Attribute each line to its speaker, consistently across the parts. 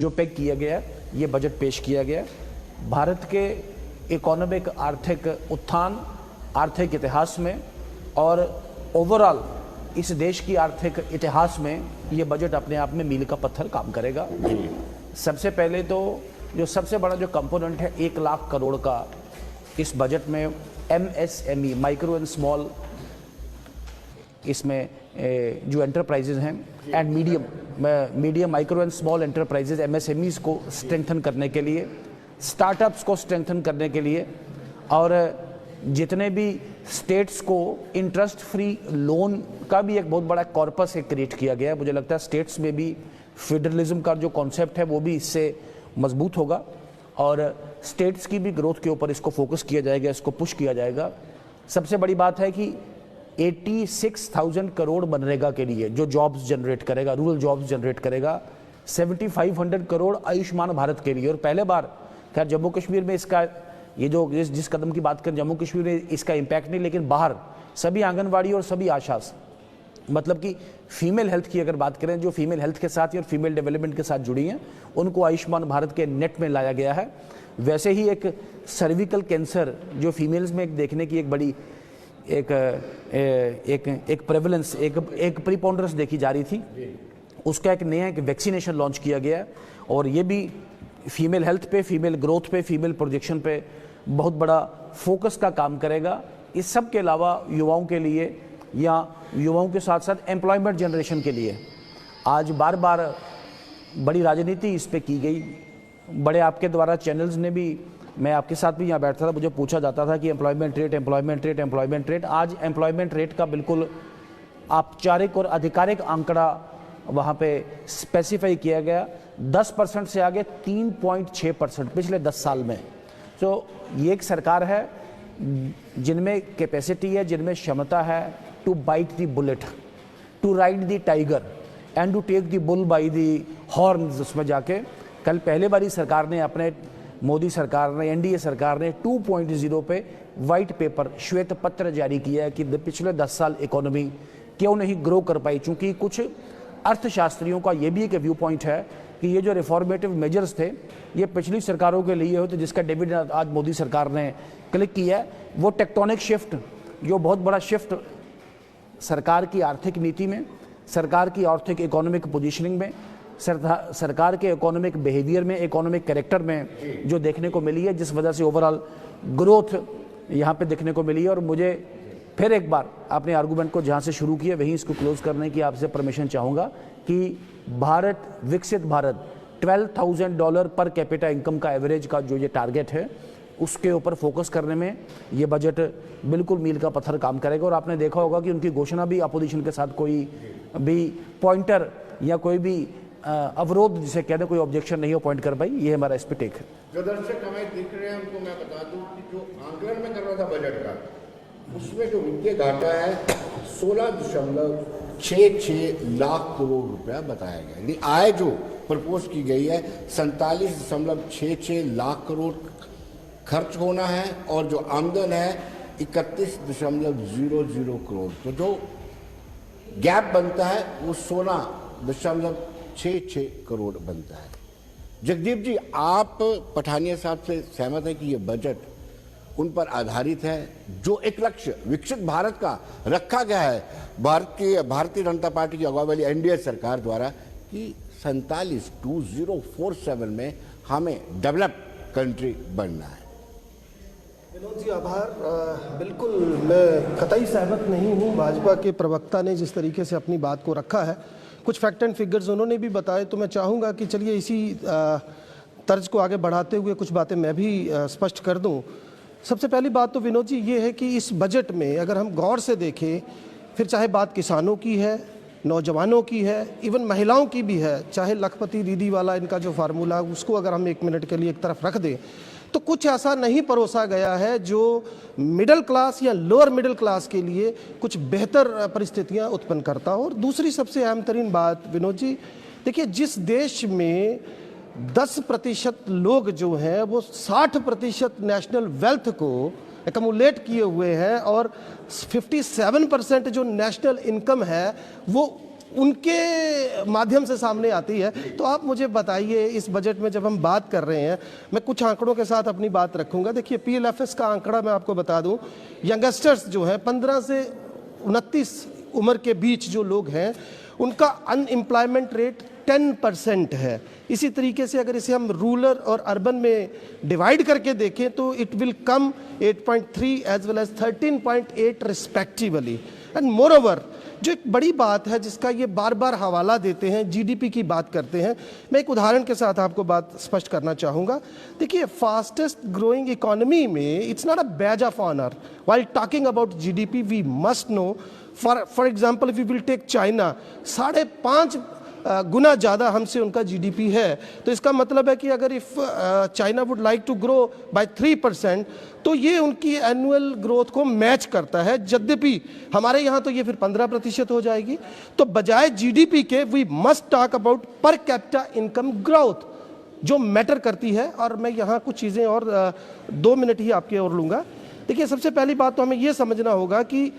Speaker 1: जो पेग किया गया ये बजट पेश किया गया भारत के इकोनॉमिक आर्थिक उत्थान आर्थिक इतिहास में और ओवरऑल इस देश की आर्थिक इतिहास में ये बजट अपने आप में मील का पत्थर काम करेगा। सबसे पहले तो जो सबसे बड़ा जो कंपोनेंट है 1 लाख करोड़ का इस बजट में MSME माइक्रो एंड स्मॉल इसमें जो एंटरप्राइजेज हैं and medium micro and small enterprises MSMEs को स्ट्रेंथन करने के लिए, स्टार्टअप्स को स्ट्रेंथन करने के लिए और जितने भी स्टेट्स को इंटरेस्ट फ्री लोन का भी एक बहुत बड़ा कॉर्पस क्रिएट किया गया है। मुझे लगता है स्टेट्स में भी फेडरलिज्म का जो कॉन्सेप्ट है वो भी इससे मजबूत होगा और स्टेट्स की भी ग्रोथ के ऊपर इसको फोकस किया जाएगा, इसको पुश किया जाएगा। सबसे बड़ी बात है कि 86,000 करोड़ मनरेगा के लिए जो जॉब्स जनरेट करेगा, रूरल जॉब्स जनरेट करेगा, 7,500 करोड़ आयुष्मान भारत के लिए। और पहले बार खैर जम्मू कश्मीर में इसका ये जो जिस कदम की बात करें जम्मू कश्मीर में इसका इम्पैक्ट नहीं, लेकिन बाहर सभी आंगनवाड़ी और सभी आशास मतलब कि फीमेल हेल्थ की अगर बात करें जो फीमेल हेल्थ के साथ और फीमेल डेवलपमेंट के साथ जुड़ी हैं उनको आयुष्मान भारत के नेट में लाया गया है। वैसे ही एक सर्विकल कैंसर जो फीमेल्स में एक देखने की एक बड़ी एक प्रेवलेंस एक प्रीपोंडरेंस देखी जा रही थी, उसका एक नया एक वैक्सीनेशन लॉन्च किया गया है और ये भी फीमेल हेल्थ पे, फीमेल ग्रोथ पे, फीमेल प्रोजेक्शन पे बहुत बड़ा फोकस का काम करेगा। इस सब के अलावा युवाओं के लिए या युवाओं के साथ साथ एम्प्लॉयमेंट जनरेशन के लिए आज बार बार बड़ी राजनीति इस पे की गई। बड़े आपके द्वारा चैनल्स ने भी, मैं आपके साथ भी यहाँ बैठता था, मुझे पूछा जाता था कि एम्प्लॉयमेंट रेट। आज एम्प्लॉयमेंट रेट का बिल्कुल औपचारिक और आधिकारिक आंकड़ा वहाँ पे स्पेसिफाई किया गया। 10% से आगे 3.6% पिछले 10 साल में। तो ये एक सरकार है जिनमें कैपेसिटी है, जिनमें क्षमता है to bite the bullet, to ride the tiger and to take the bull by the horns. उसमें जाके कल पहले बारी सरकार ने अपने मोदी सरकार ने NDA सरकार ने 2.0 पे वाइट पेपर श्वेत पत्र जारी किया है कि पिछले 10 साल इकोनॉमी क्यों नहीं ग्रो कर पाई। चूंकि कुछ अर्थशास्त्रियों का ये भी एक व्यू पॉइंट है कि ये जो रिफॉर्मेटिव मेजर्स थे ये पिछली सरकारों के लिए होते जिसका डिविडेंड आज मोदी सरकार ने क्लिक किया है। वो टेक्टोनिक शिफ्ट, जो बहुत बड़ा शिफ्ट सरकार की आर्थिक नीति में, सरकार की आर्थिक इकोनॉमिक पोजीशनिंग में, सरकार के इकोनॉमिक बिहेवियर में, इकोनॉमिक कैरेक्टर में जो देखने को मिली है, जिस वजह से ओवरऑल ग्रोथ यहाँ पे देखने को मिली है। और मुझे फिर एक बार अपने आर्गूमेंट को जहाँ से शुरू किया वहीं इसको क्लोज करने की आपसे परमिशन चाहूँगा कि भारत, विकसित भारत, $12,000 पर कैपिटा इनकम का एवरेज का जो ये टारगेट है उसके ऊपर फोकस करने में ये बजट बिल्कुल मील का पत्थर काम करेगा। और आपने देखा होगा कि उनकी घोषणा भी अपोजिशन के साथ कोई भी पॉइंटर या कोई भी अवरोध जिसे कहते कोई ऑब्जेक्शन नहीं हो पॉइंट कर पाई। ये हमारा इस पे टेक है।
Speaker 2: जो दर्शक हमें दिख रहे हैं उनको मैं बता दूं कि जो आंकलन में कर रहा था बजट का, उसमें जो वित्तीय घाटा है 16.66 लाख करोड़ रुपया बताया गया। यानी आय जो प्रपोज की गई है 47.66 लाख करोड़ खर्च होना है और जो आमदन है 31.00 करोड़। तो जो गैप बनता है वो 16.66 करोड़ बनता है। जगदीप जी, आप पठानिया साहब से सहमत है कि ये बजट उन पर आधारित है जो एक लक्ष्य विकसित भारत का रखा गया है भारतीय जनता पार्टी की अगुवाई वाली NDA सरकार द्वारा कि 2047 में हमें डेवलप कंट्री बनना है?
Speaker 3: विनोद जी आभार। बिल्कुल मैं कतई सहमत नहीं हूँ। भाजपा के प्रवक्ता ने जिस तरीके से अपनी बात को रखा है, कुछ फैक्ट एंड फिगर्स उन्होंने भी बताए, तो मैं चाहूँगा कि चलिए इसी तर्ज को आगे बढ़ाते हुए कुछ बातें मैं भी स्पष्ट कर दूँ। सबसे पहली बात तो विनोद जी ये है कि इस बजट में अगर हम गौर से देखें, फिर चाहे बात किसानों की है, नौजवानों की है, इवन महिलाओं की भी है, चाहे लखपति दीदी वाला इनका जो फार्मूला उसको अगर हम 1 मिनट के लिए एक तरफ रख दें, तो कुछ ऐसा नहीं परोसा गया है जो मिडिल क्लास या लोअर मिडिल क्लास के लिए कुछ बेहतर परिस्थितियां उत्पन्न करता हो। और दूसरी सबसे अहम तरीन बात विनोद जी, देखिए जिस देश में 10% लोग जो हैं वो 60% नेशनल वेल्थ को एकमुलेट किए हुए हैं और 57% जो नेशनल इनकम है वो उनके माध्यम से सामने आती है। तो आप मुझे बताइए, इस बजट में जब हम बात कर रहे हैं, मैं कुछ आंकड़ों के साथ अपनी बात रखूंगा। देखिए, PLFS का आंकड़ा मैं आपको बता दूं, यंगस्टर्स जो है 15 से 29 उम्र के बीच जो लोग हैं, उनका अनएम्प्लॉयमेंट रेट 10% है। इसी तरीके से अगर इसे हम रूरल और अर्बन में डिवाइड करके देखें तो it will come 8.3 as well as 13.8 respectively. And moreover, जो एक बड़ी बात है जिसका ये बार बार हवाला देते हैं, GDP की बात करते हैं, मैं एक उदाहरण के साथ आपको बात स्पष्ट करना चाहूँगा। देखिए, फास्टेस्ट ग्रोइंग इकोनॉमी में it's not a badge of honour. While talking about GDP we must know, for example if you will take China, 5.5 गुना ज़्यादा हमसे उनका GDP है। तो इसका मतलब है कि अगर if China would like to grow by 3%, तो ये उनकी एनुअल ग्रोथ को मैच करता है। यद्यपि हमारे यहाँ तो ये फिर 15% हो जाएगी। तो बजाय GDP के we must talk about per capita income growth, जो मैटर करती है। और मैं यहाँ कुछ चीज़ें और 2 मिनट ही आपके और लूँगा। देखिए, सबसे पहली बात तो हमें ये समझना होगा कि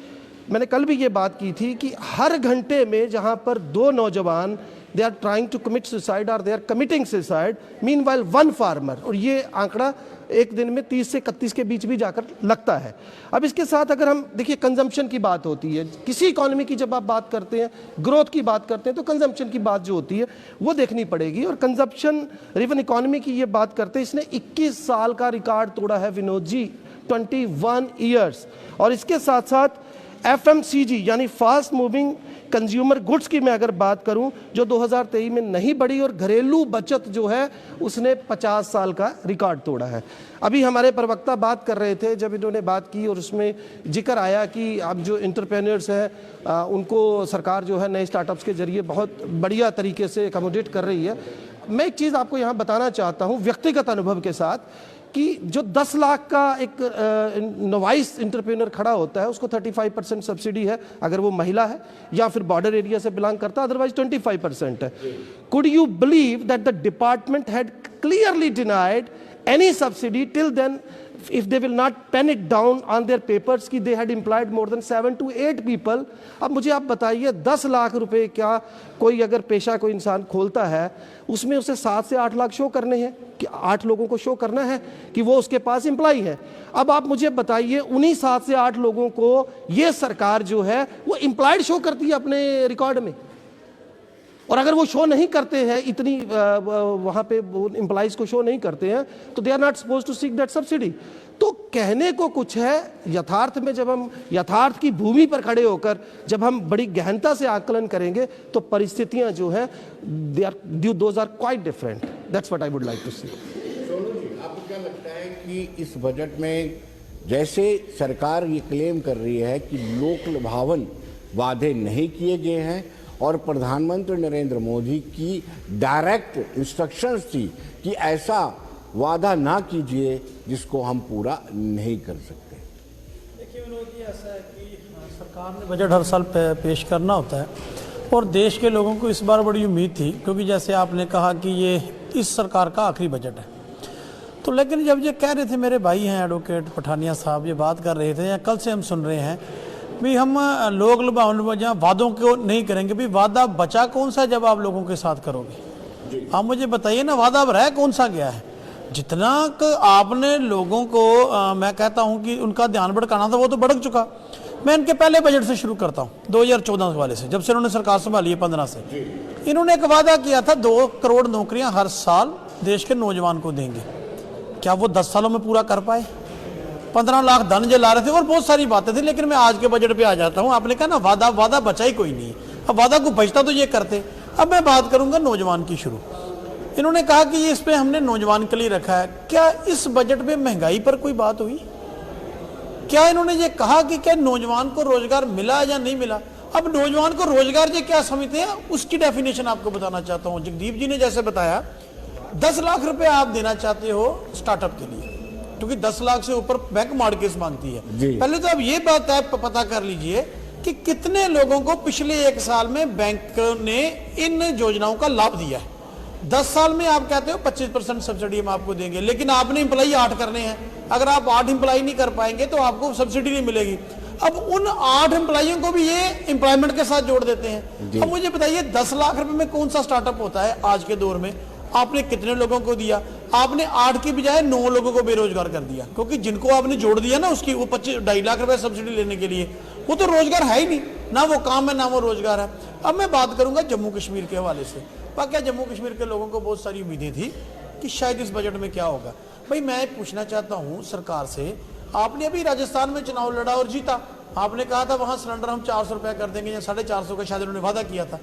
Speaker 3: मैंने कल भी ये बात की थी कि हर घंटे में जहाँ पर 2 नौजवान they are trying to commit suicide और they are committing suicide, meanwhile 1 farmer, और ये आंकड़ा एक दिन में 30 से 31 के बीच भी जाकर लगता है। अब इसके साथ अगर हम देखिए, कंजम्पशन की बात होती है किसी इकोनॉमी की, जब आप बात करते हैं, ग्रोथ की बात करते हैं, तो कंजम्पशन की बात जो होती है वो देखनी पड़ेगी। और कंजम्पशन रिवन इकोनॉमी की ये बात करते हैं, इसने 21 साल का रिकॉर्ड तोड़ा है विनोद जी, 21 ईयर्स। और इसके साथ साथ FMCG यानी फास्ट मूविंग कंज्यूमर गुड्स की मैं अगर बात करूं, जो 2023 में नहीं बढ़ी, और घरेलू बचत जो है उसने 50 साल का रिकॉर्ड तोड़ा है। अभी हमारे प्रवक्ता बात कर रहे थे, जब इन्होंने बात की और उसमें जिक्र आया कि अब जो एंटरप्रेन्योर्स हैं उनको सरकार जो है नए स्टार्टअप्स के जरिए बहुत बढ़िया तरीके से अकोमोडेट कर रही है। मैं एक चीज़ आपको यहाँ बताना चाहता हूँ व्यक्तिगत अनुभव के साथ, कि जो 10 लाख का एक नोवाइस एंटरप्रेन्योर खड़ा होता है, उसको 35% सब्सिडी है अगर वो महिला है या फिर बॉर्डर एरिया से बिलोंग करता है, अदरवाइज 25% है। Could you believe that the department had clearly denied any subsidy till then, if they will not pen it down on their papers कि they had employed more than 7 to 8 people। अब मुझे आप बताइए, 10 लाख रुपए क्या कोई अगर पेशा कोई इंसान खोलता है, उसमें उसे 7 से 8 लाख शो करने हैं, कि 8 लोगों को शो करना है कि वो उसके पास एम्प्लॉय है। अब आप मुझे बताइए, उन्हीं 7 से 8 लोगों को ये सरकार जो है वो एम्प्लॉयड शो करती है अपने रिकॉर्ड में। और अगर वो शो नहीं करते हैं, इतनी वहाँ पे एम्प्लॉइज को शो नहीं करते हैं, तो they are not suppose to seek that subsidy. तो कहने को कुछ है, यथार्थ में जब हम यथार्थ की भूमि पर खड़े होकर जब हम बड़ी गहनता से आकलन करेंगे, तो परिस्थितियां जो है those are quite different. That's what I would like to see.
Speaker 2: Sonu ji, आपको क्या लगता है कि इस बजट में जैसे सरकार ये क्लेम कर रही है कि लोक लुभावन वादे नहीं किए गए हैं, और प्रधानमंत्री नरेंद्र मोदी की डायरेक्ट इंस्ट्रक्शंस थी कि ऐसा वादा ना कीजिए जिसको हम पूरा नहीं कर सकते?
Speaker 4: देखिए विनोद जी, ऐसा है कि सरकार ने बजट हर साल पेश करना होता है, और देश के लोगों को इस बार बड़ी उम्मीद थी, क्योंकि जैसे आपने कहा कि ये इस सरकार का आखिरी बजट है। तो लेकिन जब ये कह रहे थे, मेरे भाई हैं एडवोकेट पठानिया साहब, ये बात कर रहे थे, या कल से हम सुन रहे हैं भी हम लोग लुभावन वादों को नहीं करेंगे। भी वादा बचा कौन सा जब आप लोगों के साथ करोगे? आप मुझे बताइए ना, वादा अब रह कौन सा गया है? जितना आपने लोगों को मैं कहता हूं कि उनका ध्यान भटकाना था, वो तो भटक चुका। मैं इनके पहले बजट से शुरू करता हूं, 2014 वाले से, जब से इन्होंने सरकार संभाली है 15 से। इन्होंने एक वादा किया था 2 करोड़ नौकरियां हर साल देश के नौजवान को देंगे। क्या वो 10 सालों में पूरा कर पाए? 15 लाख धन जो ला रहे थे और बहुत सारी बातें थी। लेकिन मैं आज के बजट पे आ जाता हूं। आपने कहा ना वादा बचा ही कोई नहीं। अब वादा को बचता तो ये करते। अब मैं बात करूंगा नौजवान की शुरू। इन्होंने कहा कि ये इस पे हमने नौजवान के लिए रखा है। क्या इस बजट में महंगाई पर कोई बात हुई? क्या इन्होंने ये कहा कि क्या नौजवान को रोजगार मिला या नहीं मिला? अब नौजवान को रोजगार ये क्या समझते हैं, उसकी डेफिनेशन आपको बताना चाहता हूं। जगदीप जी ने जैसे बताया, 10 लाख रुपए आप देना चाहते हो स्टार्टअप के लिए, क्योंकि 10 लाख से ऊपर बैंक मॉर्गेज मांगती है। पहले तो आप ये बात पता कर लीजिए कि कितने लोगों को पिछले 1 साल में बैंक ने इन योजनाओं का लाभ दिया है। 10 साल में आप कहते हो 25% सब्सिडी हम आपको देंगे, लेकिन आपने इंप्लाई 8 करने हैं। अगर आप 8 इंप्लाई नहीं कर पाएंगे तो आपको सब्सिडी नहीं मिलेगी। अब उन 8 एम्प्लॉइयों को भी ये एम्प्लॉयमेंट के साथ जोड़ देते हैं। अब मुझे बताइए 10 लाख रुपए में कौन सा स्टार्टअप होता है आज के दौर में? आपने कितने लोगों को दिया? आपने 8 की बजाय 9 लोगों को बेरोजगार कर दिया, क्योंकि जिनको आपने जोड़ दिया ना उसकी वो 2.5 लाख रुपए सब्सिडी लेने के लिए, वो तो रोजगार है ही नहीं, ना वो काम है ना वो रोजगार है। अब मैं बात करूंगा जम्मू कश्मीर के हवाले से। वाकई जम्मू कश्मीर के लोगों को बहुत सारी उम्मीदें थी कि शायद इस बजट में क्या होगा। भाई मैं पूछना चाहता हूं सरकार से, आपने अभी राजस्थान में चुनाव लड़ा और जीता, आपने कहा था वहां सिलेंडर हम 400 रुपया कर देंगे या 450 का शायद उन्होंने वादा किया था।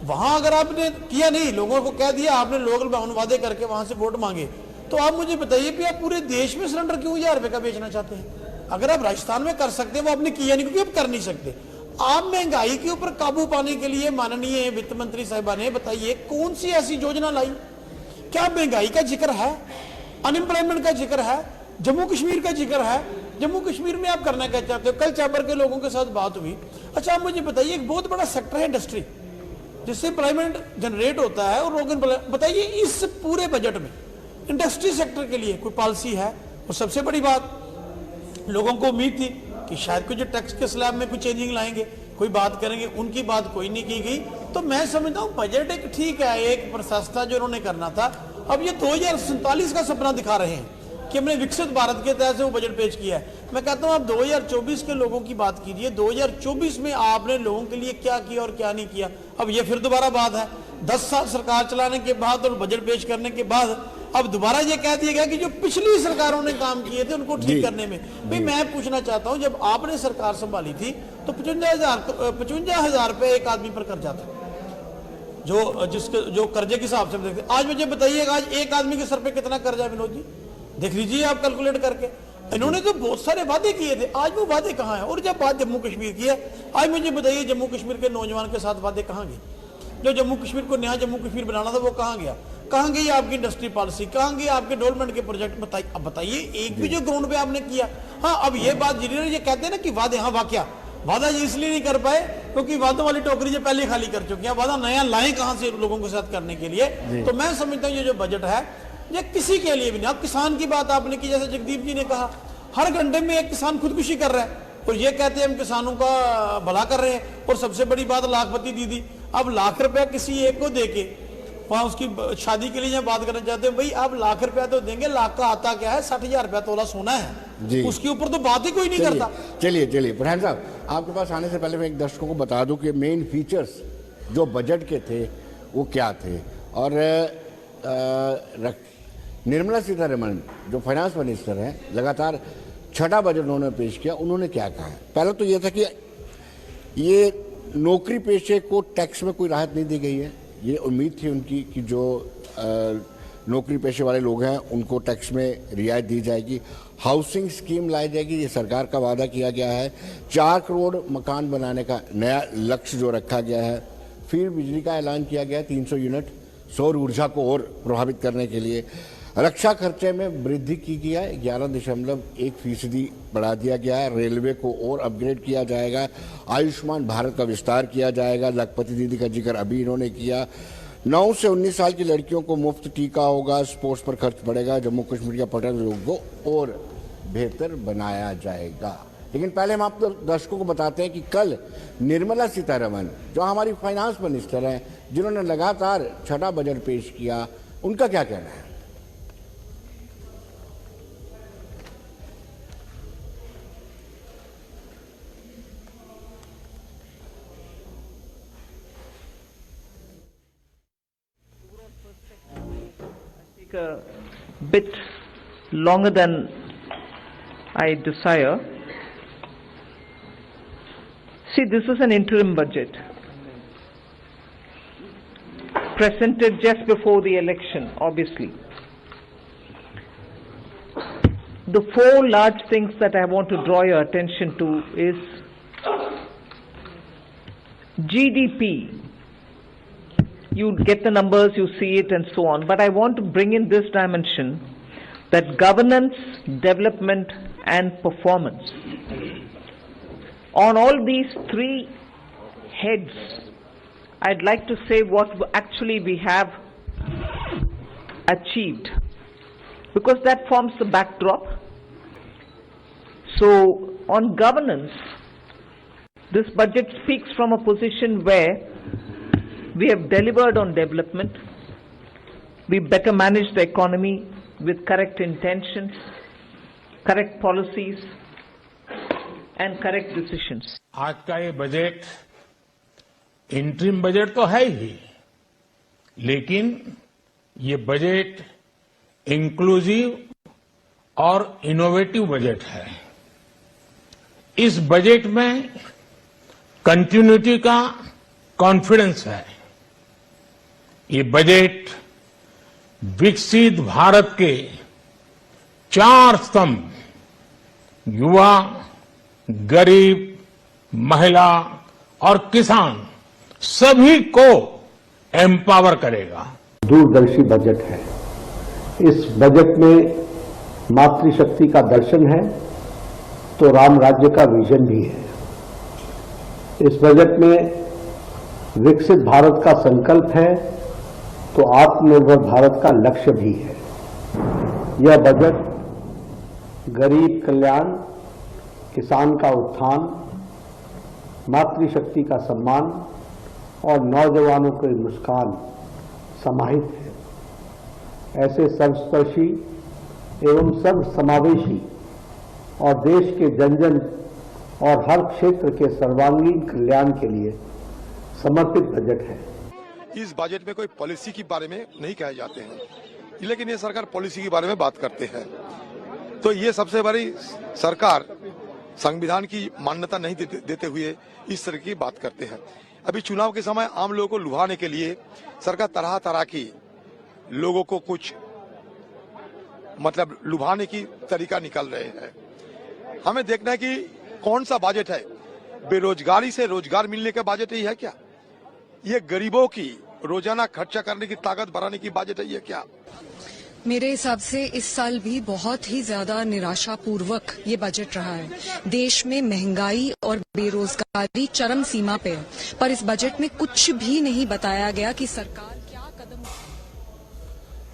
Speaker 4: वहां अगर आपने किया नहीं, लोगों को कह दिया, आपने लोकल वादे करके वहां से वोट मांगे, तो आप मुझे बताइए कि आप पूरे देश में सिलेंडर क्यों 1000 रुपए का बेचना चाहते हैं? अगर आप राजस्थान में कर सकते हैं, वो आपने किया नहीं क्योंकि आप कर नहीं सकते। आप महंगाई के ऊपर काबू पाने के लिए माननीय वित्त मंत्री साहिबा ने बताइए कौन सी ऐसी योजना लाई? क्या महंगाई का जिक्र है? अनएम्प्लॉयमेंट का जिक्र है? जम्मू कश्मीर का जिक्र है? जम्मू कश्मीर में आप करना क्या चाहते हो? कल चैम्बर के लोगों के साथ बात हुई। अच्छा आप मुझे बताइए, एक बहुत बड़ा सेक्टर है इंडस्ट्री, जिससे एम्प्लॉयमेंट जनरेट होता है और लोग बताइए इस पूरे बजट में इंडस्ट्री सेक्टर के लिए कोई पॉलिसी है? और सबसे बड़ी बात, लोगों को उम्मीद थी कि शायद कुछ टैक्स के स्लैब में कुछ चेंजिंग लाएंगे, कोई बात करेंगे, उनकी बात कोई नहीं की गई। तो मैं समझता हूं बजट एक ठीक है, एक प्रोसेस था जो उन्होंने करना था। अब ये 2047 का सपना दिखा रहे हैं कि हमने विकसित भारत के तहत से वो बजट पेश किया है। मैं कहता हूं आप 2024 के लोगों की बात कीजिए, 2024 में आपने लोगों के लिए क्या किया और क्या नहीं किया। अब ये फिर दोबारा बात है, 10 साल सरकार चलाने के बाद और बजट पेश करने के बाद अब दोबारा ये कह दिया गया कि जो पिछली सरकारों ने काम किए थे उनको ठीक करने में। भाई मैं पूछना चाहता हूं, जब आपने सरकार संभाली थी तो 55,000 रुपए एक आदमी पर कर्जा था, जो कर्जे के हिसाब से हम देखते। आज मुझे बताइएगा आज एक आदमी के सर पे कितना कर्जा है विनोद जी? देख लीजिए आप कैलकुलेट करके। इन्होंने तो बहुत सारे वादे किए थे, आज वो वादे कहाँ हैं? और जब बात जम्मू कश्मीर की है, आज मुझे बताइए जम्मू कश्मीर के नौजवान के साथ वादे कहाँ गए? जो जम्मू कश्मीर को नया जम्मू कश्मीर बनाना था वो कहाँ गया? कहाँ गई आपकी इंडस्ट्री पॉलिसी? कहाँ गई आपके डेवलपमेंट के प्रोजेक्ट? बताइए एक भी जो ग्राउंड पे आपने किया। हाँ अब ये बात जिन्होंने ये कहते हैं ना कि वादे, हाँ वाकया वादा ये इसलिए नहीं कर पाए क्योंकि वादों वाली टोकरी जो पहले खाली कर चुके हैं, वादा नया लाए कहां से लोगों के साथ करने के लिए। तो मैं समझता हूं ये जो बजट है ये किसी के लिए भी नहीं। अब किसान की बात आपने की, जैसे जगदीप जी ने कहा, हर घंटे में एक किसान खुदकुशी कर रहा है और ये कहते हैं हम किसानों का भला कर रहे हैं। और सबसे बड़ी बात लाखपति दीदी, अब लाख रुपया किसी एक को देके वहां उसकी शादी के लिए जब बात करना चाहते हैं, भाई आप लाख रुपया तो देंगे, लाख का आता क्या है? 60,000 रुपया तोला सोना है, उसके ऊपर तो बात ही कोई नहीं करता।
Speaker 2: चलिए पठान साहब, आपके पास आने से पहले मैं एक दर्शकों को बता दूं कि मेन फीचर्स जो बजट के थे वो क्या थे। और निर्मला सीतारमण जो फाइनेंस मिनिस्टर हैं, लगातार छठा बजट उन्होंने पेश किया, उन्होंने क्या कहा? पहले तो ये था कि ये नौकरी पेशे को टैक्स में कोई राहत नहीं दी गई है। ये उम्मीद थी उनकी कि जो नौकरी पेशे वाले लोग हैं उनको टैक्स में रियायत दी जाएगी। हाउसिंग स्कीम लाई जाएगी, ये सरकार का वादा किया गया है। 4 करोड़ मकान बनाने का नया लक्ष्य जो रखा गया है। फिर बिजली का ऐलान किया गया है, 300 यूनिट सौर ऊर्जा को और प्रभावित करने के लिए। रक्षा खर्चे में वृद्धि की गई है, 11.1% बढ़ा दिया गया है। रेलवे को और अपग्रेड किया जाएगा। आयुष्मान भारत का विस्तार किया जाएगा। लखपति दीदी का जिक्र अभी इन्होंने किया। 9 से 19 साल की लड़कियों को मुफ्त टीका होगा। स्पोर्ट्स पर खर्च बढ़ेगा। जम्मू कश्मीर के पर्यटन लोगों को और बेहतर बनाया जाएगा। लेकिन पहले हम आप दर्शकों को बताते हैं कि कल निर्मला सीतारमण जो हमारी फाइनेंस मिनिस्टर हैं, जिन्होंने लगातार छठा बजट पेश किया, उनका क्या कहना है?
Speaker 5: A bit longer than I desire. See, this is an interim budget presented just before the election, obviously. The 4 large things that I want to draw your attention to is GDP. You get the numbers, you see it and so on, but I want to bring in this dimension, that governance, development and performance. On all these 3 heads, I'd like to say what actually we have achieved, because that forms the backdrop. So on governance, This budget speaks from a position where we have delivered on development, we better manage the economy with correct intentions, correct policies and correct decisions.
Speaker 6: आज का ये budget interim budget तो है ही, लेकिन ये budget inclusive और innovative budget है। इस बजट में कंटिन्यूटी का कॉन्फिडेंस है। ये बजट विकसित भारत के 4 स्तंभ युवा, गरीब, महिला और किसान सभी को एम्पावर करेगा।
Speaker 7: दूरदर्शी बजट है। इस बजट में मातृशक्ति का दर्शन है तो राम राज्य का विजन भी है। इस बजट में विकसित भारत का संकल्प है तो आत्मनिर्भर भारत का लक्ष्य भी है। यह बजट गरीब कल्याण, किसान का उत्थान, मातृशक्ति का सम्मान और नौजवानों की मुस्कान समाहित है। ऐसे सर्वस्पर्शी एवं सर्वसमावेशी और देश के जन जन और हर क्षेत्र के सर्वांगीण कल्याण के लिए समर्पित बजट है।
Speaker 8: इस बजट में कोई पॉलिसी के बारे में नहीं कहे जाते हैं, लेकिन ये सरकार पॉलिसी के बारे में बात करते हैं। तो ये सबसे बड़ी सरकार संविधान की मान्यता नहीं देते हुए इस तरह की बात करते हैं। अभी चुनाव के समय आम लोगों को लुभाने के लिए सरकार तरह तरह की लोगों को कुछ मतलब लुभाने की तरीका निकाल रहे हैं। हमें देखना है कि कौन सा बजट है। बेरोजगारी से रोजगार मिलने का बजट ही है क्या? ये गरीबों की रोजाना खर्चा करने की ताकत बढ़ाने की बजट है ये क्या?
Speaker 9: मेरे हिसाब से इस साल भी बहुत ही ज्यादा निराशापूर्वक ये बजट रहा है। देश में महंगाई और बेरोजगारी चरम सीमा पे है, पर इस बजट में कुछ भी नहीं बताया गया कि सरकार क्या कदम।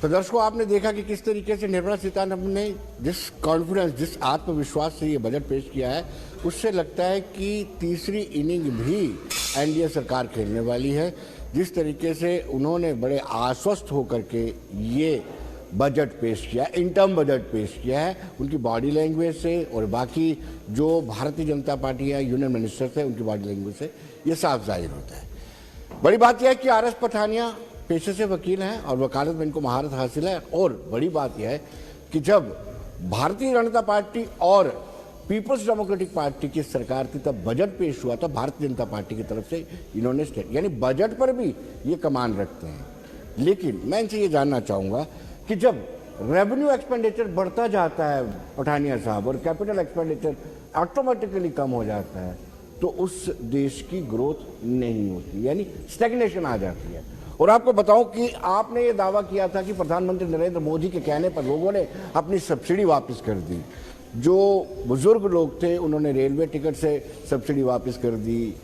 Speaker 2: तो दर्शकों, आपने देखा कि किस तरीके से निर्मला सीतारमण ने जिस कॉन्फिडेंस, जिस आत्मविश्वास से ये बजट पेश किया है, उससे लगता है कि तीसरी इनिंग भी एनडीए सरकार खेलने वाली है। जिस तरीके से उन्होंने बड़े आश्वस्त होकर के ये बजट पेश किया, इन टर्म बजट पेश किया है, उनकी बॉडी लैंग्वेज से और बाकी जो भारतीय जनता पार्टी या यूनियन मिनिस्टर्स है उनकी बॉडी लैंग्वेज से ये साफ जाहिर होता है। बड़ी बात यह है कि आर एस पठानिया पेशे से वकील हैं और वकालत में इनको महारत हासिल है। और बड़ी बात यह है कि जब भारतीय जनता पार्टी और पीपल्स डेमोक्रेटिक पार्टी की सरकार थी तब बजट पेश हुआ था भारतीय जनता पार्टी की तरफ से, इन्होंने स्टेट यानी बजट पर भी ये कमान रखते हैं। लेकिन मैं इनसे ये जानना चाहूँगा कि जब रेवेन्यू एक्सपेंडिचर बढ़ता जाता है पठानिया साहब और कैपिटल एक्सपेंडिचर ऑटोमेटिकली कम हो जाता है तो उस देश की ग्रोथ नहीं होती, यानी स्टैग्नेशन आ जाती है। और आपको बताऊं कि आपने ये दावा किया था कि प्रधानमंत्री नरेंद्र मोदी के कहने पर लोगों ने अपनी सब्सिडी वापस कर दी। जो बुजुर्ग लोग थे उन्होंने रेलवे टिकट से सब्सिडी वापस कर दी,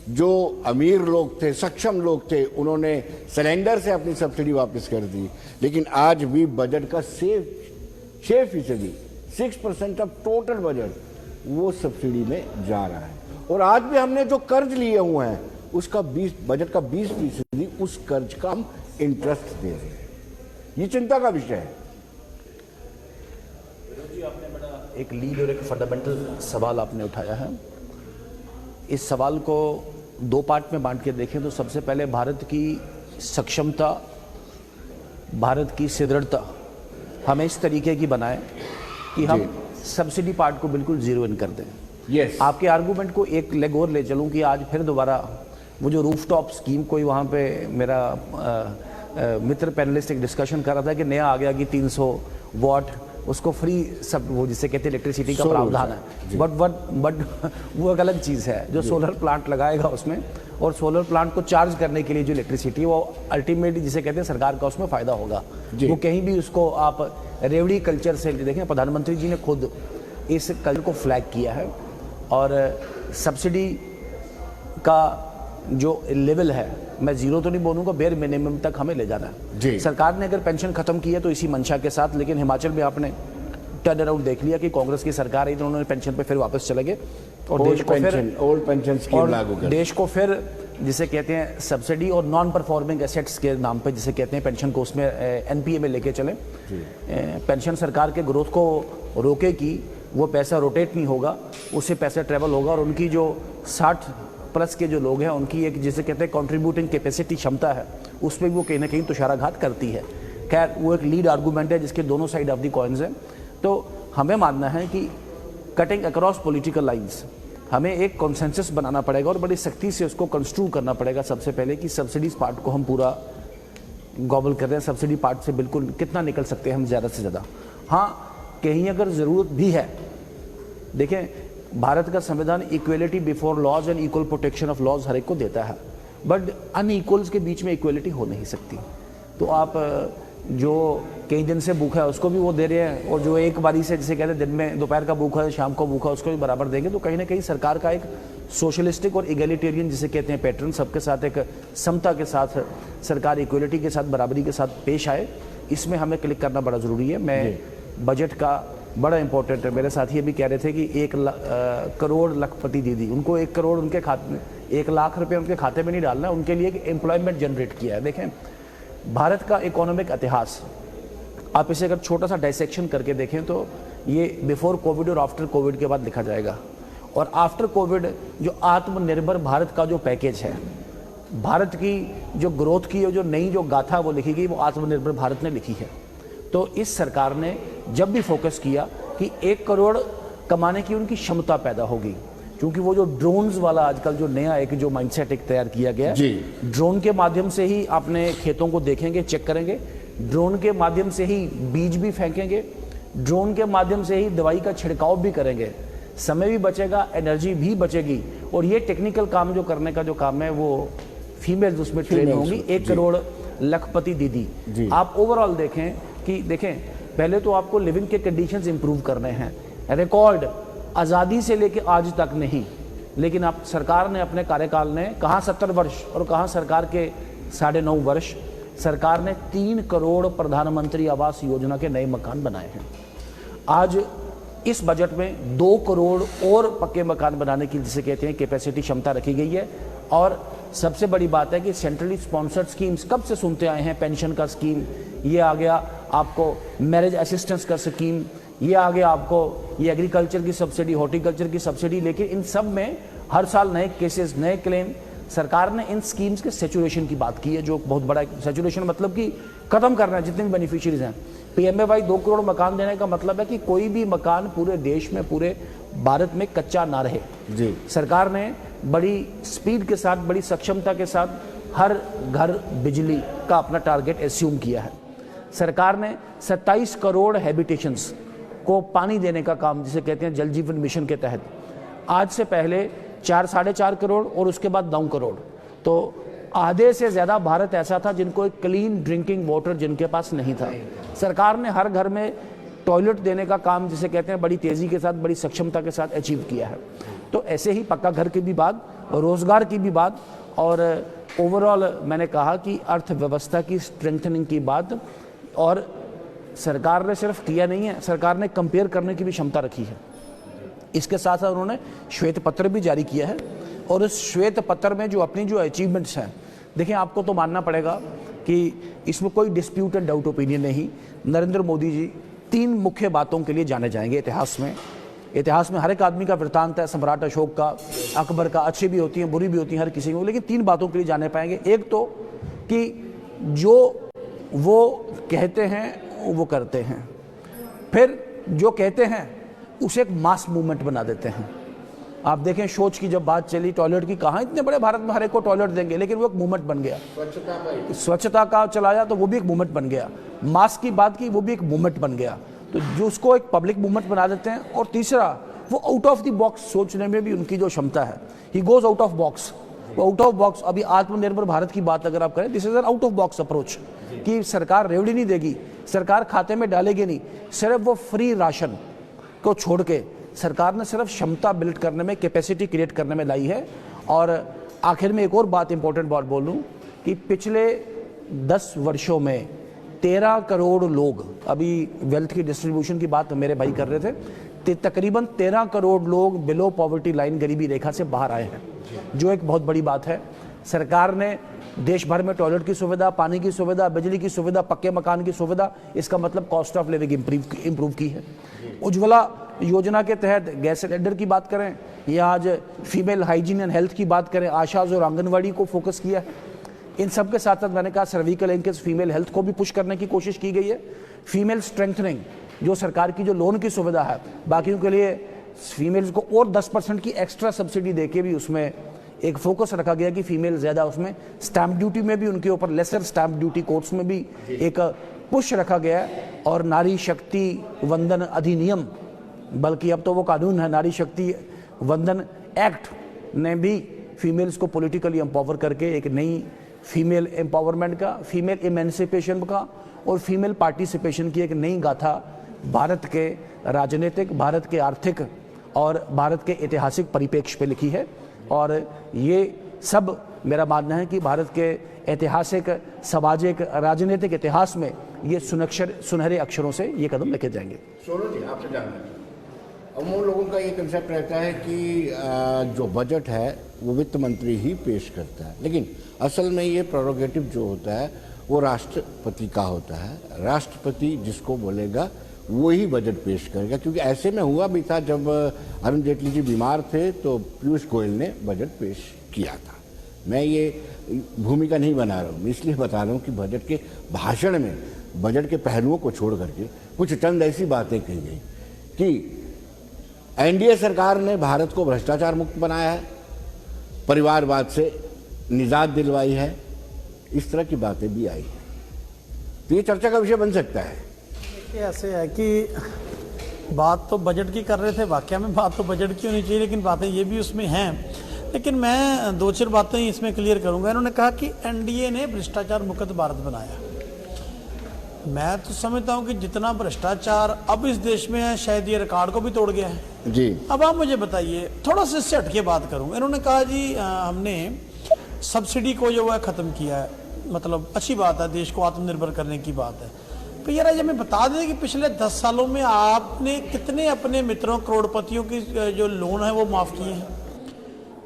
Speaker 2: जो अमीर लोग थे, सक्षम लोग थे, उन्होंने सिलेंडर से अपनी सब्सिडी वापस कर दी। लेकिन आज भी बजट का 6% 6% ऑफ टोटल बजट वो सब्सिडी में जा रहा है। और आज भी हमने जो कर्ज लिए हुए हैं उसका बजट का 20% उस कर्ज का हम इंटरेस्ट दे रहे हैं। ये चिंता का विषय है।
Speaker 1: आपने बड़ा एक लीड और एक फंडामेंटल सवाल आपने उठाया है। इस सवाल को 2 पार्ट में बांट के देखें तो सबसे पहले भारत की सक्षमता, भारत की सुदृढ़ता हमें इस तरीके की बनाए कि हम सब्सिडी पार्ट को बिल्कुल जीरो इन कर दें।
Speaker 2: यस,
Speaker 1: आपके आर्गूमेंट को एक लेग और ले चलूं कि आज फिर दोबारा वो जो रूफटॉप स्कीम कोई वहाँ पे मेरा मित्र पैनलिस्ट एक डिस्कशन कर रहा था कि नया आ गया कि 300 वाट उसको फ्री सब वो जिसे कहते हैं इलेक्ट्रिसिटी का प्रावधान है। बट वो एक अलग चीज़ है। जो सोलर प्लांट लगाएगा उसमें और सोलर प्लांट को चार्ज करने के लिए जो इलेक्ट्रिसिटी वो अल्टीमेटली जिसे कहते हैं सरकार का उसमें फ़ायदा होगा। वो कहीं भी उसको आप रेवड़ी कल्चर से देखें, प्रधानमंत्री जी ने खुद इस कल्चर को फ्लैग किया है और सब्सिडी का जो लेवल है मैं जीरो तो नहीं बोलूँगा, बेयर मिनिमम तक हमें ले जाना है। सरकार ने अगर पेंशन खत्म की है तो इसी मंशा के साथ, लेकिन हिमाचल में आपने टर्न अराउंड देख लिया कि कांग्रेस की सरकार है तो उन्होंने पेंशन पे फिर वापस चले गए और
Speaker 2: ओल्ड पेंशन स्कीम लागू कर
Speaker 1: देश को फिर जिसे कहते हैं सब्सिडी और नॉन परफॉर्मिंग एसेट्स के नाम पे जिसे कहते हैं पेंशन को उसमें एनपीए में लेके चले। पेंशन सरकार के ग्रोथ को रोकेगी, वो पैसा रोटेट नहीं होगा, उससे पैसा ट्रेवल होगा और उनकी जो 60 प्लस के जो लोग हैं उनकी एक जिसे कहते हैं कंट्रीब्यूटिंग कैपेसिटी क्षमता है उस पर वो कहीं ना कहीं तुषाराघात करती है। खैर वो एक लीड आर्गूमेंट है जिसके दोनों साइड ऑफ द कॉइन्स हैं। तो हमें मानना है कि कटिंग अक्रॉस पॉलिटिकल लाइंस हमें एक कॉन्सेंसस बनाना पड़ेगा और बड़ी सख्ती से उसको कंस्ट्रू करना पड़ेगा। सबसे पहले कि सब्सिडीज पार्ट को हम पूरा गॉबल कर रहे हैं, सब्सिडी पार्ट से बिल्कुल कितना निकल सकते हैं हम ज़्यादा से ज़्यादा। हाँ कहीं अगर ज़रूरत भी है, देखें भारत का संविधान equality before laws and equal protection of laws हर एक को देता है, बट अनइक्वल्स के बीच में इक्वेलिटी हो नहीं सकती। तो आप जो कई दिन से भूखा है उसको भी वो दे रहे हैं और जो एक बारी से जिसे कहते हैं दिन में दोपहर का भूखा है शाम को भूखा उसको भी बराबर देंगे, तो कहीं ना कहीं सरकार का एक सोशलिस्टिक और इगैलिटेरियन जिसे कहते हैं पैटर्न, सबके साथ एक समता के साथ सरकार इक्वलिटी के साथ बराबरी के साथ पेश आए, इसमें हमें क्लिक करना बड़ा ज़रूरी है। मैं बजट का बड़ा इंपॉर्टेंट है। मेरे साथी अभी कह रहे थे कि 1 करोड़ लखपति दीदी, उनको 1 करोड़ उनके खाते में 1 लाख रुपए उनके खाते में नहीं डालना है, उनके लिए एक एम्प्लॉयमेंट जनरेट किया है। देखें भारत का इकोनॉमिक इतिहास आप इसे अगर छोटा सा डाइसेक्शन करके देखें तो ये बिफोर कोविड और आफ्टर कोविड के बाद लिखा जाएगा। और आफ्टर कोविड जो आत्मनिर्भर भारत का जो पैकेज है, भारत की जो ग्रोथ की जो नई जो गाथा वो लिखी गई वो आत्मनिर्भर भारत ने लिखी है। तो इस सरकार ने जब भी फोकस किया कि 1 करोड़ कमाने की उनकी क्षमता पैदा होगी, क्योंकि वो जो ड्रोन्स वाला आजकल जो नया एक जो माइंडसेट एक तैयार किया गया है, ड्रोन के माध्यम से ही अपने खेतों को देखेंगे, चेक करेंगे, ड्रोन के माध्यम से ही बीज भी फेंकेंगे, ड्रोन के माध्यम से ही दवाई का छिड़काव भी करेंगे, समय भी बचेगा, एनर्जी भी बचेगी। और ये टेक्निकल काम जो करने का जो काम है वो फीमेल उसमें ट्रेन होंगी। 1 करोड़ लखपति दीदी। आप ओवरऑल देखें कि देखें पहले तो आपको लिविंग के कंडीशंस इंप्रूव करने हैं। रिकॉर्ड आज़ादी से लेके आज तक नहीं, लेकिन आप सरकार ने अपने कार्यकाल ने कहाँ 70 वर्ष और कहाँ सरकार के 9.5 वर्ष, सरकार ने 3 करोड़ प्रधानमंत्री आवास योजना के नए मकान बनाए हैं। आज इस बजट में 2 करोड़ और पक्के मकान बनाने की जिसे कहते हैं कैपेसिटी क्षमता रखी गई है। और सबसे बड़ी बात है कि सेंट्रली स्पॉन्सर्ड स्कीम्स कब से सुनते आए हैं, पेंशन का स्कीम ये आ गया, आपको मैरिज असिस्टेंस का स्कीम ये आ गया, आपको ये एग्रीकल्चर की सब्सिडी, हॉर्टिकल्चर की सब्सिडी, लेकिन इन सब में हर साल नए केसेस, नए क्लेम। सरकार ने इन स्कीम्स के सैचुरेशन की बात की है, जो बहुत बड़ा सैचुरेशन मतलब कि खत्म करना है जितने भी बेनिफिशियरीज हैं। पीएमएवाई 2 करोड़ मकान देने का मतलब है कि कोई भी मकान पूरे देश में, पूरे भारत में कच्चा ना रहे। सरकार ने बड़ी स्पीड के साथ, बड़ी सक्षमता के साथ हर घर बिजली का अपना टारगेट एस्यूम किया है। सरकार ने 27 करोड़ हैबिटेशंस को पानी देने का काम जिसे कहते हैं जल जीवन मिशन के तहत, आज से पहले 4-4.5 करोड़ और उसके बाद 9 करोड़, तो आधे से ज़्यादा भारत ऐसा था जिनको एक क्लीन ड्रिंकिंग वाटर जिनके पास नहीं था। सरकार ने हर घर में टॉयलेट देने का काम जिसे कहते हैं बड़ी तेज़ी के साथ, बड़ी सक्षमता के साथ अचीव किया है। तो ऐसे ही पक्का घर की भी बात, रोज़गार की भी बात, और ओवरऑल मैंने कहा कि अर्थव्यवस्था की स्ट्रेंथनिंग की बात। और सरकार ने सिर्फ किया नहीं है, सरकार ने कंपेयर करने की भी क्षमता रखी है। इसके साथ साथ उन्होंने श्वेत पत्र भी जारी किया है और उस श्वेत पत्र में जो अपनी जो अचीवमेंट्स हैं, देखिए आपको तो मानना पड़ेगा कि इसमें कोई डिस्प्यूटेड डाउट ओपिनियन नहीं। नरेंद्र मोदी जी 3 मुख्य बातों के लिए जाने जाएंगे इतिहास में। इतिहास में हर एक आदमी का वृत्तांत है, सम्राट अशोक का, अकबर का, अच्छी भी होती हैं, बुरी भी होती हैं, हर किसी को, लेकिन 3 बातों के लिए जाने पाएंगे। एक तो कि जो वो कहते हैं वो करते हैं, फिर जो कहते हैं उसे एक मास मूवमेंट बना देते हैं। आप देखें शौच की जब बात चली, टॉयलेट की, कहाँ इतने बड़े भारत में हर एक को टॉयलेट देंगे, लेकिन वो एक मूवमेंट बन गया। स्वच्छता का चलाया तो वो भी एक मूवमेंट बन गया। मास्क की बात की, वो भी एक मूवमेंट बन गया। तो जो उसको एक पब्लिक मूवमेंट बना देते हैं। और तीसरा, वो आउट ऑफ द बॉक्स सोचने में भी उनकी जो क्षमता है, he goes out of box. वो आउट ऑफ बॉक्स, अभी आत्मनिर्भर भारत की बात अगर आप करें, this is an out of box approach, कि सरकार रेवड़ी नहीं देगी, सरकार खाते में डालेगी नहीं, सिर्फ वो फ्री राशन को छोड़ के सरकार ने सिर्फ क्षमता बिल्ड करने में, कैपेसिटी क्रिएट करने में लाई है। और आखिर में एक और बात, इंपॉर्टेंट बात बोल लूँ कि पिछले 10 वर्षों में 13 करोड़ लोग, अभी वेल्थ की डिस्ट्रीब्यूशन की बात मेरे भाई कर रहे थे, तकरीबन 13 करोड़ लोग बिलो पॉवर्टी लाइन, गरीबी रेखा से बाहर आए हैं, जो एक बहुत बड़ी बात है। सरकार ने देश भर में टॉयलेट की सुविधा, पानी की सुविधा, बिजली की सुविधा, पक्के मकान की सुविधा, इसका मतलब कॉस्ट ऑफ लिविंग इंप्रूव की है। उज्ज्वला योजना के तहत गैस सिलेंडर की बात करें या आज फीमेल हाइजीन एंड हेल्थ की बात करें, आशाज और आंगनवाड़ी को फोकस किया है। इन सब के साथ साथ मैंने कहा सर्विकल लिंकेज फीमेल हेल्थ को भी पुश करने की कोशिश की गई है। फीमेल स्ट्रेंथनिंग, जो सरकार की जो लोन की सुविधा है, बाकियों के लिए फीमेल्स को और 10% की एक्स्ट्रा सब्सिडी देके भी उसमें एक फोकस रखा गया कि फीमेल ज़्यादा, उसमें स्टैंप ड्यूटी में भी उनके ऊपर लेसर स्टैंप ड्यूटी कोर्ट्स में भी एक पुश रखा गया है। और नारी शक्ति वंदन अधिनियम, बल्कि अब तो वो कानून है, नारी शक्ति वंदन एक्ट ने भी फीमेल्स को पॉलिटिकली एम्पावर करके एक नई फीमेल एम्पावरमेंट का, फीमेल इमेंसिपेशन का और फीमेल पार्टिसिपेशन की एक नई गाथा भारत के राजनीतिक, भारत के आर्थिक और भारत के ऐतिहासिक परिप्रेक्ष्य पे लिखी है। और ये सब मेरा मानना है कि भारत के ऐतिहासिक, सामाजिक, राजनीतिक इतिहास में ये सुनहरे अक्षरों से ये कदम लिखे जाएंगे।
Speaker 2: सोनू जी, आपसे जानना, अमूल लोगों का ये कंसेप्ट रहता है कि जो बजट है वो वित्त मंत्री ही पेश करता है, लेकिन असल में ये प्रोरोगेटिव जो होता है वो राष्ट्रपति का होता है। राष्ट्रपति जिसको बोलेगा वो ही बजट पेश करेगा, क्योंकि ऐसे में हुआ भी था जब अरुण जेटली जी बीमार थे तो पीयूष गोयल ने बजट पेश किया था। मैं ये भूमिका नहीं बना रहा हूँ, इसलिए बता रहा हूँ कि बजट के भाषण में बजट के पहलुओं को छोड़ करके कुछ चंद ऐसी बातें कही गई कि एनडीए सरकार ने भारत को भ्रष्टाचार मुक्त बनाया है, परिवारवाद से निजात दिलवाई है, इस तरह की बातें भी आई हैं। तो ये चर्चा का विषय बन सकता है।
Speaker 4: ऐसे है कि बात तो बजट की कर रहे थे, वाकई में बात तो बजट की होनी चाहिए, लेकिन बातें ये भी उसमें हैं। लेकिन मैं 2-4 बातें इसमें क्लियर करूंगा। इन्होंने कहा कि एनडीए ने भ्रष्टाचार मुक्त भारत बनाया। मैं तो समझता हूं कि जितना भ्रष्टाचार अब इस देश में है, शायद ये रिकॉर्ड को भी तोड़ गया है
Speaker 2: जी।
Speaker 4: अब आप मुझे बताइए, थोड़ा सा इससे हटके बात करूं। इन्होंने कहा जी हमने सब्सिडी को जो है ख़त्म किया है, मतलब अच्छी बात है, देश को आत्मनिर्भर करने की बात है। तो यार आज हमें बता दें कि पिछले 10 सालों में आपने कितने अपने मित्रों, करोड़पतियों की जो लोन है वो माफ़ किए हैं,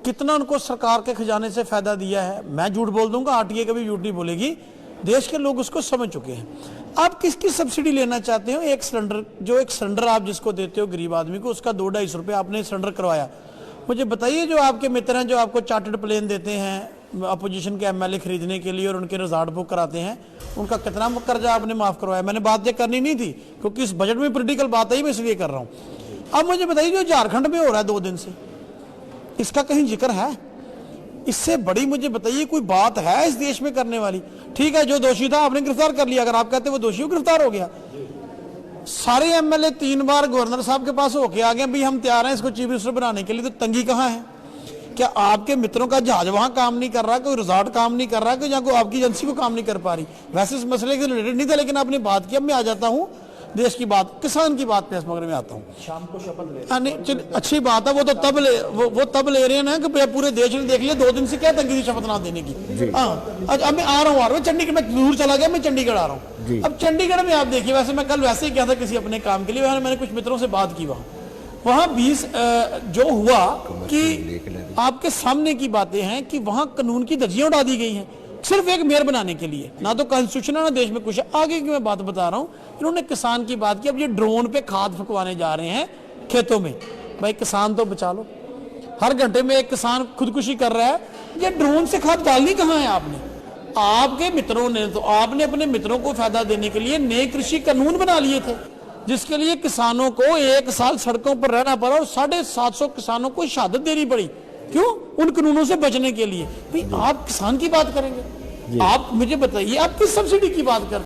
Speaker 4: कितना उनको सरकार के खजाने से फायदा दिया है। मैं झूठ बोल दूंगा, आरटीए कभी झूठ नहीं बोलेगी, देश के लोग उसको समझ चुके हैं। आप किसकी सब्सिडी लेना चाहते हो? एक सिलेंडर आप जिसको देते हो गरीब आदमी को, उसका 2-2.5 रुपये आपने सिलेंडर करवाया। मुझे बताइए, जो आपके मित्र हैं जो आपको चार्टर्ड प्लेन देते हैं अपोजिशन के एमएलए खरीदने के लिए और उनके रिजॉर्ट बुक कराते हैं, उनका कितना कर्जा आपने माफ करवाया? मैंने बात ये करनी नहीं थी क्योंकि इस बजट में पॉलिटिकल बात आई, मैं इसलिए कर रहा हूँ। अब मुझे बताइए, जो झारखंड में हो रहा है 2 दिन से, इसका कहीं जिक्र है? इससे बड़ी मुझे बताइए कोई बात है इस देश में करने वाली? ठीक है, जो दोषी था आपने गिरफ्तार कर लिया, अगर आप कहते वो दोषी गिरफ्तार हो गया। सारे एमएलए 3 बार गवर्नर साहब के पास होके आ गए, भाई हम तैयार हैं इसको चीफ मिनिस्टर बनाने के लिए। तो तंगी कहाँ है? क्या आपके मित्रों का जहाज वहां काम नहीं कर रहा, कोई रिजॉर्ट काम नहीं कर रहा, कोई या कोई आपकी एजेंसी को काम नहीं कर पा रही? वैसे इस मसले के रिलेटेड नहीं था, लेकिन आपने बात की। अब मैं आ जाता हूँ देश की बात, किसान की बात पे इस मगर में आता हूँ।
Speaker 1: शाम को शपथ ले,
Speaker 4: नहीं अच्छी बात है, वो तो तब ले रहे हैं ना कि पूरे देश ने देख लिया 2 दिन से क्या तंगी थी शपथ ना देने की। हाँ, अब मैं आ रहा हूँ चंडीगढ़ में, दूर चला गया, मैं चंडीगढ़ आ रहा हूँ। अब चंडीगढ़ में आप देखिए, वैसे मैं कल वैसे ही गया था किसी अपने काम के लिए, मैंने कुछ मित्रों से बात की। वहाँ 20 जो हुआ कि आपके सामने की बातें हैं कि वहाँ कानून की दर्जियां उड़ा दी गई हैं सिर्फ एक मेयर बनाने के लिए, ना तो कॉन्स्टिट्यूशन है ना देश में कुछ है। आगे की मैं बात बता रहा हूँ, इन्होंने किसान की बात की। अब ये ड्रोन पे खाद फकवाने जा रहे हैं खेतों में, भाई किसान तो बचा लो। हर घंटे में एक किसान खुदकुशी कर रहा है, ये ड्रोन से खाद डालनी कहाँ है आपने? आपके मित्रों ने तो आपने अपने मित्रों को फायदा देने के लिए नए कृषि कानून बना लिए थे, जिसके लिए किसानों को 1 साल सड़कों पर रहना पड़ा और 750 किसानों को शहादत देनी पड़ी। क्यों? उन कानूनों से बचने के लिए। भाई आप किसान की बात करेंगे? आप मुझे बताइए, आप किस सब्सिडी की बात करते हैं?